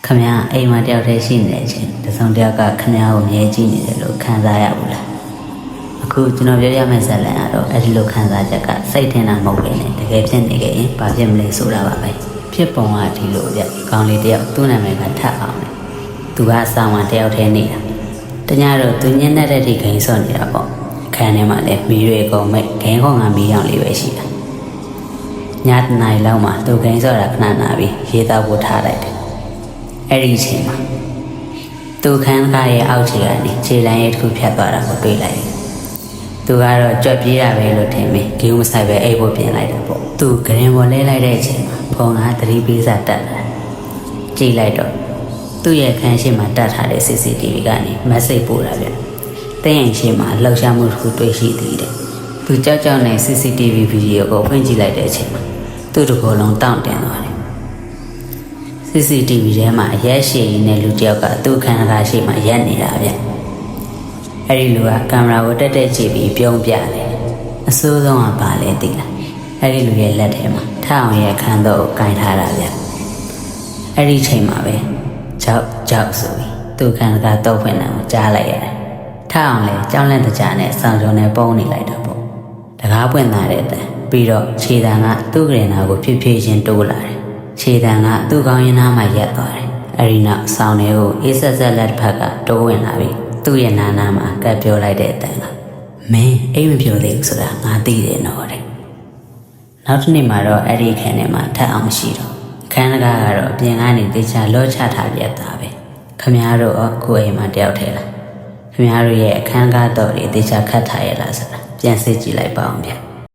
ခမရအိမ်မှာတယောက်တည်းရှိနေတဲ့အချိန်တစုံတယောက်ကခမရကိုမြဲကြည့်နေတယ်လို့ခံစားရဘူးလားအခုကျွန်တော်ပြောရမယ့်ဇာတ်လမ်းကတော့အဲ့ဒီလိုခံစားချက်ကစိတ်ထင်တာမဟုတ်ပဲနဲ့တကယ်ဖြစ်နေခဲ့ရင်ဘာဖြစ်မလဲဆိုတာပါပဲဖြစ်ပုံကဒီလိုဗျကောင်းလေးတယောက်သူ့နာမည်ကထပ်အောင်လေသူကအဆောင်မှာတယောက်တည်းနေတာတညတော့သူညနေတဲ့ထိဂိမ်းစော့နေတာပေါ့ခန်းထဲမှာလည်းမီးတွေကုန်မဲ့ဂိမ်းခေါင်ကမီးရောင်လေးပဲရှိတာညတနာရီလောက်မှာသူဂိမ်းစော့တာခဏနာပြီးရေတောက်ဖို့ထားလိုက်တယ်အဲ့ဒီအချိန်မှာသူခန်းကားရဲ့အောက်ခြေကနေခြေလမ်းရဲ့တစ်ခုဖြတ်သွားတာကိုတွေ့လိုက်တယ်သူကတော့ကြွက်ပြေးတာပဲလို့ထင်ပြီးဂိမ်းမဆိုင်ပဲအိပ်ဖို့ပြင်လိုက်တယ်ပေါ့သူဂရင်ပေါ်လဲလိုက်တဲ့အချိန်မှာဖုန်းကသတိပေးစာတက်လာကြည့်လိုက်တော့သူ့ရဲ့ခန်းရှိမှတတ်ထားတဲ့ CCTV ကနေ message ပို့တာဗျ။တဲ့ရင်ရှိမှလှောက်ရှားမှုတစ်ခုတွေ့ရှိသေးတယ်။သူကြောက်ကြောက်နဲ့ CCTV ဗီဒီယိုကိုဖွင့်ကြည့်လိုက်တဲ့အချိန်မှာသူ့တစ်ကိုယ်လုံးတောင့်တင်သွားတယ်။ CCTV ထဲမှာအရက်ရှည်ရင်းနဲ့လူတစ်ယောက်ကသူ့ခန်းကားရှိမှရက်နေတာဗျ။အဲ့ဒီလူကကင်မရာကိုတက်တက်ကြည့်ပြီးပြုံးပြတယ်။အဆိုးဆုံးကဘာလဲသိလား။အဲ့ဒီလူရဲ့လက်ထဲမှာထအောင်ရဲ့ခန်းတော့ကိုင်ထားတာဗျ။အဲ့ဒီချိန်မှာပဲကြောက်ဆိုပြီးသူခန္ဓာကတော့ဖွင့်တယ်ကိုကြားလိုက်ရတယ်။ထအောင်လေကြောင်းလန့်တကြားနဲ့ဆောင်စုံနဲ့ပုံနေလိုက်တာပေါ့။တကားပွင့်သွားတဲ့အတန်ပြီးတော့ခြေတံကသူ့ကရင်နာကိုဖြည်းဖြည်းချင်းတိုးလာတယ်။ခြေတံကသူ့ကောင်းရင်နားမှာရက်သွားတယ်။အဲဒီနောက်ဆောင်တွေကိုအေးဆက်ဆက်လက်ဖက်ကတိုးဝင်လာပြီးသူ့ရဲ့နားမှာကပ်ပြောလိုက်တဲ့အတန်ကမင်းအိမ်မပြောသေးဘူးဆိုတာငါသိတယ်နော်တဲ့။နောက်တစ်နေ့မှာတော့အဲ့ဒီခန်းထဲမှာထပ်အောင်မရှိတော့ခန်းကားကတော့ပြင်ကနေတေချာလောချထားပြတာပဲခမရတို့ရောကိုယ်အိမ်မှာတယောက်ထဲလားခမရတို့ရဲ့အခန်းကားတော့တေချာခတ်ထားရလားဆိုတာပြန်စစ်ကြည့်လိုက်ပါအောင်ဗျ